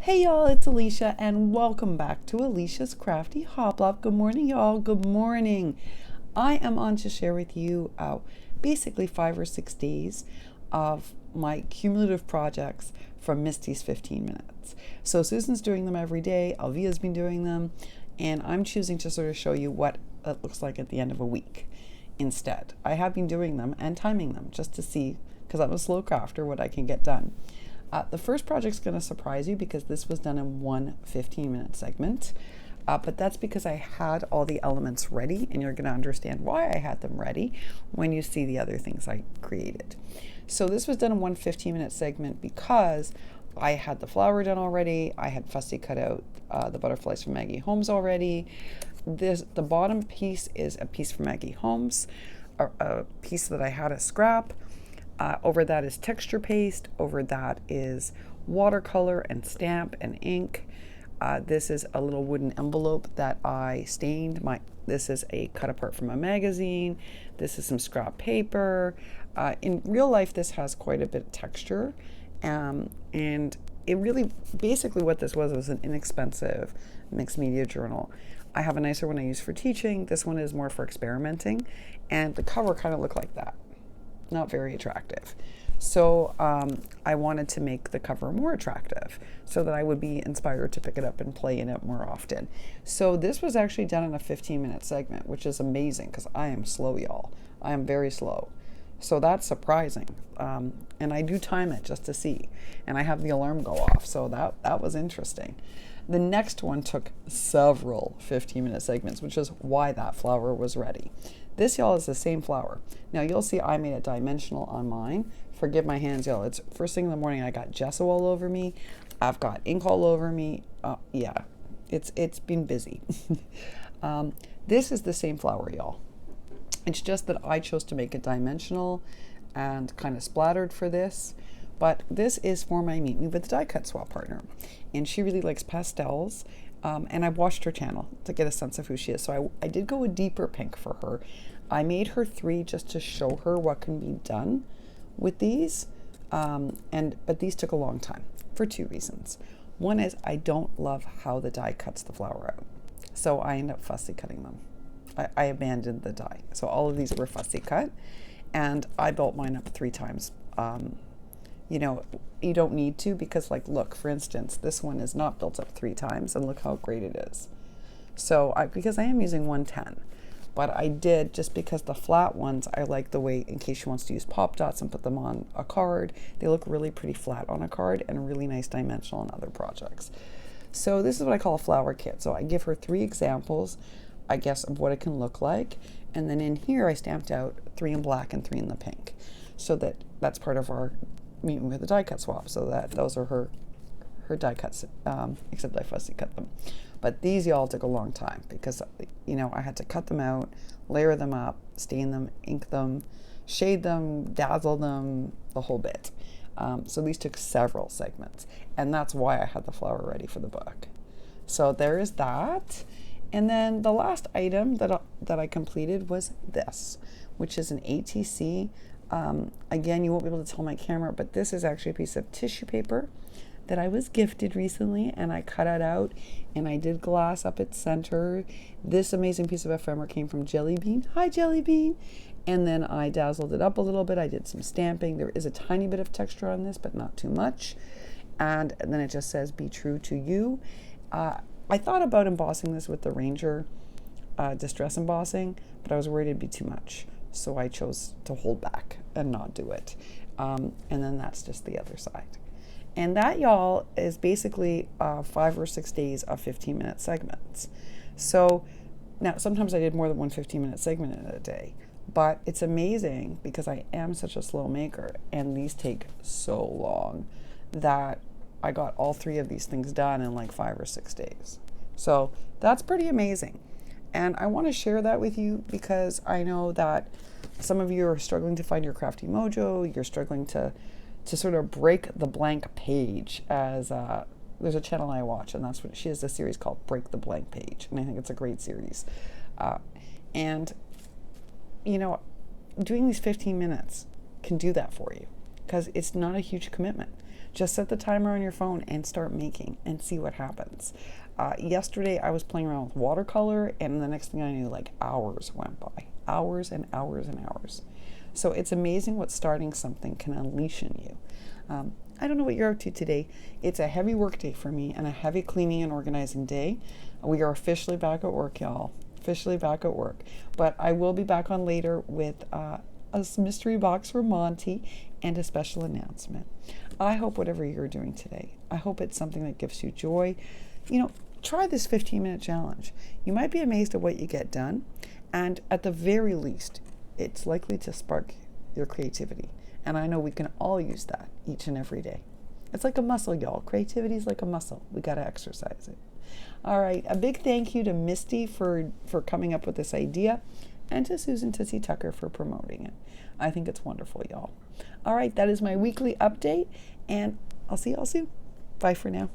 Hey y'all, it's Alicia and welcome back to Alicia's Crafty Hoplop. Good morning y'all, good morning. I am on to share with you basically 5 or 6 days of my cumulative projects from Misty's 15 minutes. So Susan's doing them every day, Alvia's been doing them, and I'm choosing to sort of show you what it looks like at the end of a week instead. I have been doing them and timing them just to see, because I'm a slow crafter, what I can get done. The first project's going to surprise you because this was done in one 15-minute segment, but that's because I had all the elements ready, and you're going to understand why I had them ready when you see the other things I created. So this was done in one 15-minute segment because I had the flower done already. I had fussy cut out the butterflies from Maggie Holmes already. The bottom piece is a piece from Maggie Holmes, a piece that I had a scrap. Over that is texture paste. Over that is watercolor and stamp and ink. This is a little wooden envelope that I stained. This is a cut apart from a magazine. This is some scrap paper. In real life, this has quite a bit of texture. And it really, basically what this was an inexpensive mixed media journal. I have a nicer one I use for teaching. This one is more for experimenting. And the cover kind of looked like that. Not very attractive. So I wanted to make the cover more attractive so that I would be inspired to pick it up and play in it more often. So this was actually done in a 15-minute segment, which is amazing because I am slow, y'all. I am very slow. So that's surprising. And I do time it just to see. And I have the alarm go off. So that was interesting. The next one took several 15-minute segments, which is why that flower was ready. This, y'all, is the same flower. Now, you'll see I made it dimensional on mine. Forgive my hands, y'all. It's first thing in the morning. I got gesso all over me. I've got ink all over me. Yeah, it's been busy. This is the same flower, y'all. It's just that I chose to make it dimensional and kind of splattered for this. But this is for my Meet Me with the Die Cut Swap partner. And she really likes pastels. And I watched her channel to get a sense of who she is. So I did go a deeper pink for her. I made her 3 just to show her what can be done with these. But these took a long time for 2 reasons. One is I don't love how the die cuts the flower out. So I end up fussy cutting them. I abandoned the die. So all of these were fussy cut. And I built mine up 3 times. You know, you don't need to because, like, look, for instance, this one is not built up 3 times, and look how great it is. So, because I am using 110, but I did just because the flat ones, I like the way, in case she wants to use pop dots and put them on a card, they look really pretty flat on a card and really nice dimensional on other projects. So this is what I call a flower kit. So I give her 3 examples, I guess, of what it can look like. And then in here, I stamped out 3 in black and 3 in the pink. So that's part of our Meet Me with the Die Cut Swap, so that those are her die cuts, except I fussy cut them. But these, y'all, took a long time because, you know, I had to cut them out, layer them up, stain them, ink them, shade them, dazzle them, the whole bit. So these took several segments, and that's why I had the flower ready for the book. So there is that. And then the last item that I completed was this, which is an ATC. Again, you won't be able to tell my camera, but this is actually a piece of tissue paper that I was gifted recently, and I cut it out and I did glass up its center. This amazing piece of ephemera came from Jelly Bean. Hi, Jelly Bean. And then I dazzled it up a little bit. I did some stamping. There is a tiny bit of texture on this, but not too much. And then it just says, "Be true to you." I thought about embossing this with the Ranger Distress embossing, but I was worried it'd be too much. So I chose to hold back and not do it. And then that's just the other side. And that, y'all, is basically 5 or 6 days of 15-minute segments. So now sometimes I did more than one 15-minute segment in a day. But it's amazing because I am such a slow maker and these take so long that I got all 3 of these things done in like 5 or 6 days. So that's pretty amazing. And I want to share that with you because I know that some of you are struggling to find your crafty mojo. You're struggling to sort of break the blank page. As there's a channel I watch, and that's what she has a series called Break the Blank Page, and I think it's a great series. And you know, doing these 15 minutes can do that for you because it's not a huge commitment. Just set the timer on your phone and start making and see what happens. Yesterday I was playing around with watercolor, and the next thing I knew, like hours went by. Hours and hours and hours. So it's amazing what starting something can unleash in you. I don't know what you're up to today. It's a heavy work day for me and a heavy cleaning and organizing day. We are officially back at work, y'all. Officially back at work. But I will be back on later with a mystery box for Monty and a special announcement. I hope whatever you're doing today, I hope it's something that gives you joy. You know, try this 15-minute challenge. You might be amazed at what you get done. And at the very least, it's likely to spark your creativity. And I know we can all use that each and every day. It's like a muscle, y'all. Creativity is like a muscle. We got to exercise it. All right. A big thank you to Misty for coming up with this idea, and to Susan Tissy Tucker for promoting it. I think it's wonderful, y'all. All right. That is my weekly update, and I'll see y'all soon. Bye for now.